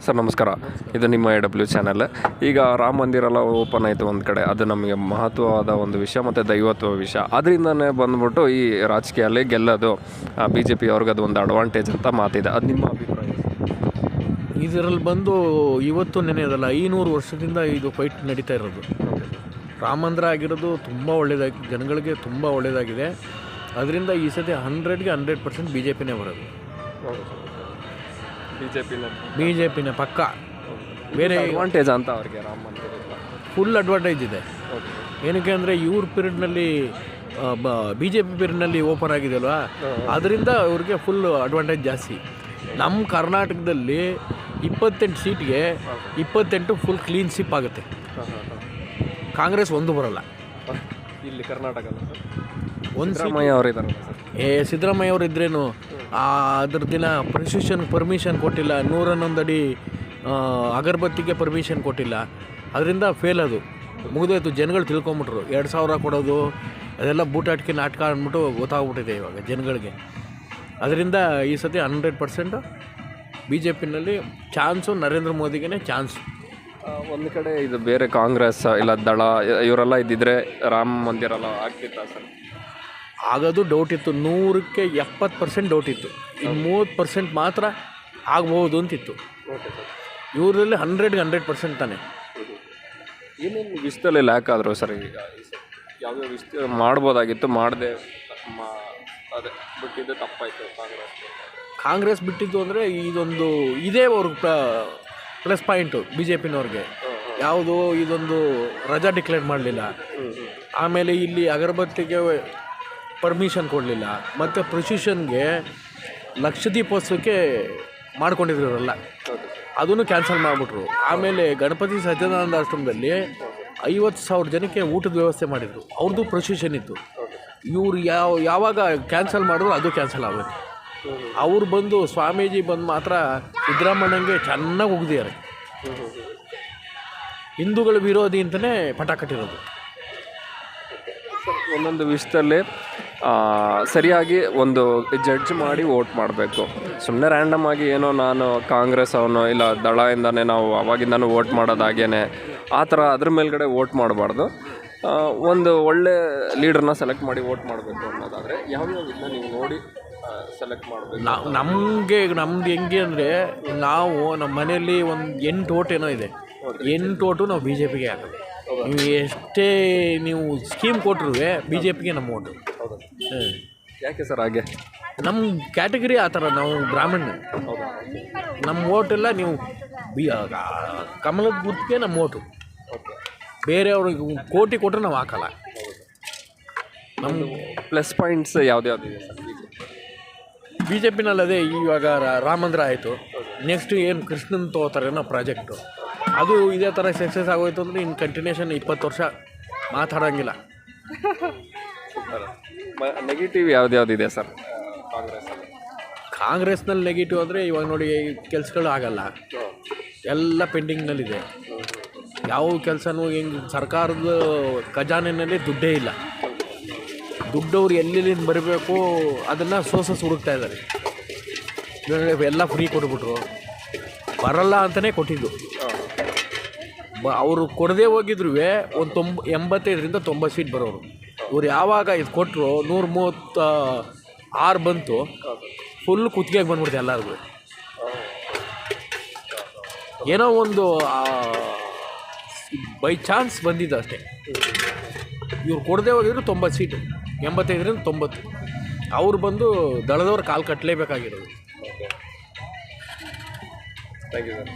Sir ನಮಸ್ಕಾರ. ಇದು ನಿಮ್ಮ AW ಚಾನಲ್. ಈಗ ರಾಮ ಮಂದಿರ ಎಲ್ಲ ಓಪನ್ ಆಯಿತು ಒಂದು ಕಡೆ, ಅದು ನಮಗೆ ಮಹತ್ವವಾದ ಒಂದು ವಿಷಯ ಮತ್ತು ದೈವತ್ವ ವಿಷಯ. ಅದರಿಂದನೇ ಬಂದ್ಬಿಟ್ಟು ಈ ರಾಜಕೀಯಲ್ಲಿ ಗೆಲ್ಲೋದು BJP ಅವ್ರಿಗೆ ಅದು ಒಂದು ಅಡ್ವಾಂಟೇಜ್ ಅಂತ ಮಾತಿದೆ. ಅದು ನಿಮ್ಮ ಅಭಿಪ್ರಾಯ? ಇದರಲ್ಲಿ ಬಂದು ಇವತ್ತು ನೆನೆಯೋದಲ್ಲ, 500 ವರ್ಷದಿಂದ ಇದು ಫೈಟ್ ನಡೀತಾ ಇರೋದು. ರಾಮ ಮಂದಿರ ಆಗಿರೋದು ತುಂಬ ಒಳ್ಳೆಯದಾಗಿ, ಜನಗಳಿಗೆ ತುಂಬ ಒಳ್ಳೆಯದಾಗಿದೆ. ಅದರಿಂದ ಈ ಸತಿ 100ಗೆ 100% BJPನೇ ಬರೋದು. BJPನೇ ಪಕ್ಕ. ಬೇರೆ ಅಡ್ವಾಂಟೇಜ್ ಅಂತ ಅವ್ರಿಗೆ ರಾಮ ಮಂದಿರ ಫುಲ್ ಅಡ್ವಾಂಟೇಜ್ ಇದೆ. ಏನಕ್ಕೆ ಅಂದರೆ ಇವ್ರ ಪೀರಿಯಡ್ನಲ್ಲಿ BJP ಪೀರಿಯಡ್ನಲ್ಲಿ ಓಪನ್ ಆಗಿದೆಯಲ್ವ, ಅದರಿಂದ ಅವ್ರಿಗೆ ಫುಲ್ ಅಡ್ವಾಂಟೇಜ್ ಜಾಸ್ತಿ. ನಮ್ಮ ಕರ್ನಾಟಕದಲ್ಲಿ 28 ಸೀಟ್ಗೆ 28 ಫುಲ್ ಕ್ಲೀನ್ ಸ್ವಿಪ್ ಆಗುತ್ತೆ. ಕಾಂಗ್ರೆಸ್ ಒಂದು ಬರೋಲ್ಲ ಇಲ್ಲಿ ಕರ್ನಾಟಕ. ಒಂದು ಸಿದ್ದರಾಮಯ್ಯ ಅವರು ಇದ್ದಾರೆ. ಸಿದ್ದರಾಮಯ್ಯ ಅವರು ಇದ್ರೇನು ಅದ್ರ ದಿನ ಪರ್ಮಿಷನ್ ಕೊಟ್ಟಿಲ್ಲ, 111 ಅಡಿ ಅಗರಬತ್ತಿಗೆ ಪರ್ಮಿಷನ್ ಕೊಟ್ಟಿಲ್ಲ. ಅದರಿಂದ ಫೇಲ್. ಅದು ಮುಗಿದೋಯ್ತು. ಜನಗಳು ತಿಳ್ಕೊಂಬಿಟ್ರು 2000 ಕೊಡೋದು ಅದೆಲ್ಲ ಬೂಟಾಟಿಕೆ ನಾಟಕ ಅಂದ್ಬಿಟ್ಟು ಗೊತ್ತಾಗ್ಬಿಟ್ಟಿದೆ ಇವಾಗ ಜನಗಳಿಗೆ. ಅದರಿಂದ ಈ ಸತಿ 100% BJPನಲ್ಲಿ ಚಾನ್ಸು, ನರೇಂದ್ರ ಮೋದಿಗೆ ಚಾನ್ಸು. ಒಂದು ಕಡೆ ಇದು ಬೇರೆ ಕಾಂಗ್ರೆಸ್ ಇಲ್ಲ ದಳ ಇವರೆಲ್ಲ ಇದ್ದಿದ್ರೆ ರಾಮ ಮಂದಿರ ಎಲ್ಲ ಆಗ್ತಿತ್ತ ಸರ್? ಆಗೋದು ಡೌಟ್ ಇತ್ತು. 100ಕ್ಕೆ 70% ಡೌಟ್ ಇತ್ತು. ಇನ್ನು 30% ಮಾತ್ರ ಆಗ್ಬೋದು ಅಂತಿತ್ತು. ಇವರಲ್ಲಿ 100ಗೆ 100% ತಾನೆ. ಏನೇನು ವಿಷಯದಲ್ಲಿ ಲ್ಯಾಕ್ ಆದರು ಸರ್? ಈಗ ಯಾವುದೋ ವಿಷಯ ಮಾಡ್ಬೋದಾಗಿತ್ತು, ಮಾಡದೆ ಅದೇ ಬಿಟ್ಟಿದ್ದು ತಪ್ಪಾಯಿತು. ಕಾಂಗ್ರೆಸ್ ಬಿಟ್ಟಿದ್ದು ಅಂದರೆ ಇದೊಂದು ಇದೇ ಅವ್ರಿಗೆ ಪ್ಲಸ್ ಪಾಯಿಂಟು BJPನವ್ರಿಗೆ. ಯಾವುದು ಇದೊಂದು ರಜಾ ಡಿಕ್ಲೇರ್ ಮಾಡಲಿಲ್ಲ. ಆಮೇಲೆ ಇಲ್ಲಿ ಅಗರಬತ್ತಿಗೆ ಪರ್ಮಿಷನ್ ಕೊಡಲಿಲ್ಲ. ಮತ್ತು ಪ್ರೊಸಿಷನ್ಗೆ ಲಕ್ಷದೀಪೋತ್ಸವಕ್ಕೆ ಮಾಡ್ಕೊಂಡಿದ್ರು ಇವರೆಲ್ಲ, ಅದನ್ನು ಕ್ಯಾನ್ಸಲ್ ಮಾಡಿಬಿಟ್ರು. ಆಮೇಲೆ ಗಣಪತಿ ಸಚ್ಚಿದಾನಂದ ಆಶ್ರಮದಲ್ಲಿ 50,000 ಜನಕ್ಕೆ ಊಟದ ವ್ಯವಸ್ಥೆ ಮಾಡಿದರು. ಅವ್ರದ್ದು ಪ್ರೊಸಿಷನ್ ಇತ್ತು. ಇವ್ರು ಯಾವಾಗ ಕ್ಯಾನ್ಸಲ್ ಮಾಡಿದ್ರು ಅದು ಕ್ಯಾನ್ಸಲ್ ಆಗುತ್ತೆ. ಅವ್ರು ಬಂದು ಸ್ವಾಮೀಜಿ ಬಂದು ಮಾತ್ರ ಸಿದ್ದರಾಮಯ್ಯಂಗೆ ಚೆನ್ನಾಗಿ ಉಗಿದಿದ್ದಾರೆ. ಹಿಂದೂಗಳ ವಿರೋಧಿ ಅಂತಲೇ ಪಟ ಕಟ್ಟಿರೋದು. ಒಂದೊಂದು ವಿಷಯದಲ್ಲಿ ಸರಿಯಾಗಿ ಒಂದು ಜಡ್ಜ್ ಮಾಡಿ ವೋಟ್ ಮಾಡಬೇಕು. ಸುಮ್ಮನೆ ರ್ಯಾಂಡಮ್ ಆಗಿ ಏನೋ ನಾನು ಕಾಂಗ್ರೆಸ್ ಅವನು ಇಲ್ಲ ದಳದಿಂದನೇ ನಾವು ಅವಾಗಿಂದನೂ ವೋಟ್ ಮಾಡೋದಾಗೇನೆ ಆ ಥರ ಅದ್ರ ಮೇಲ್ಗಡೆ ವೋಟ್ ಮಾಡಬಾರ್ದು. ಒಂದು ಒಳ್ಳೆ ಲೀಡರ್ನ ಸೆಲೆಕ್ಟ್ ಮಾಡಿ ವೋಟ್ ಮಾಡಬೇಕು ಅನ್ನೋದಾದರೆ ಯಾವ್ಯಾವ ನೀವು ನೋಡಿ ಸೆಲೆಕ್ಟ್ ಮಾಡಬೇಕು? ನಮ್ದು ಹೆಂಗೆ ಅಂದರೆ, ನಾವು ನಮ್ಮ ಮನೆಯಲ್ಲಿ ಒಂದು 8 ಓಟ್ ಏನೋ ಇದೆ. 8 ಓಟು ನಾವು BJPಗೆ ಹಾಕೋದು. ನೀವು ಎಷ್ಟೇ ನೀವು ಸ್ಕೀಮ್ ಕೊಟ್ಟರು BJPಗೆ ನಮ್ಮ ಓಟು. ಯಾಕೆ ಸರ್ ಹಾಗೆ? ನಮ್ಮ ಕ್ಯಾಟಗರಿ ಆ ಥರ. ನಾವು ಬ್ರಾಹ್ಮಣ, ನಮ್ಮ ಓಟೆಲ್ಲ ನೀವು ಕಮಲದ ಗುರ್ತಿಗೆ ನಮ್ಮ ಓಟು. ಬೇರೆಯವ್ರಿಗೆ ಕೋಟಿ ಕೊಟ್ಟರೆ ನಾವು ಹಾಕಲ್ಲ. ನಮ್ಮ ಪ್ಲಸ್ ಪಾಯಿಂಟ್ಸ್ ಯಾವ್ದು ಇದೆ ಸರ್ BJPನಲ್ಲಿ? ಅದೇ ಇವಾಗ ರಾಮ ಮಂದಿರ ಆಯಿತು. ನೆಕ್ಸ್ಟ್ ಏನು ಕೃಷ್ಣನ್ ತಗೋತಾರೆ ಅನ್ನೋ ಪ್ರಾಜೆಕ್ಟು, ಅದು ಇದೇ ಥರ ಸಕ್ಸಸ್ ಆಗೋಯ್ತು ಅಂದರೆ ಇನ್ನು ಕಂಟಿನ್ಯೂಷನ್ 20 ವರ್ಷ ಮಾತಾಡೋಂಗಿಲ್ಲ. ನೆಗೆಟಿವ್ ಯಾವ್ದ್ಯಾವ್ದಿದೆ ಸರ್ ಕಾಂಗ್ರೆಸ್ನಲ್ಲಿ ನೆಗೆಟಿವ್ ಅಂದರೆ ಇವಾಗ ನೋಡಿ, ಕೆಲಸಗಳು ಆಗಲ್ಲ, ಎಲ್ಲ ಪೆಂಡಿಂಗ್ನಲ್ಲಿದೆ. ಯಾವ ಕೆಲಸನೂ ಹೆಂಗೆ ಸರ್ಕಾರದ ಖಜಾನೆಯಲ್ಲಿ ದುಡ್ಡೇ ಇಲ್ಲ. ದುಡ್ಡವ್ರು ಎಲ್ಲೆಲ್ಲಿಂದ ಬರಬೇಕು ಅದನ್ನು ಸೋರ್ಸಸ್ ಹುಡುಕ್ತಾ ಇದ್ದಾರೆ. ಎಲ್ಲ ಫ್ರೀ ಕೊಟ್ಬಿಟ್ರು, ಬರಲ್ಲ ಅಂತಲೇ ಕೊಟ್ಟಿದ್ದು. ಅವರು ಕೊಡದೇ ಹೋಗಿದ್ರು ಒಂದು 85ರಿಂದ 90 ಸೀಟ್ ಬರೋರು. ಇವ್ರು ಯಾವಾಗ ಇದು ಕೊಟ್ಟರು 136 ಬಂತು, ಫುಲ್ ಕುತ್ತಿಗೆಗೆ ಬಂದ್ಬಿಡ್ತು ಎಲ್ಲರಿಗೂ. ಏನೋ ಒಂದು ಬೈ ಚಾನ್ಸ್ ಬಂದಿದ್ದು ಅಷ್ಟೇ. ಇವ್ರು ಕೊಡದೇ ಹೋಗಿದ್ರು 90 ಸೀಟು, 85ರಿಂದ 90. ಅವ್ರು ಬಂದು ದಳದವ್ರು ಕಾಲು ಕಟ್ಟಲೇಬೇಕಾಗಿರೋದು. Thank you sir.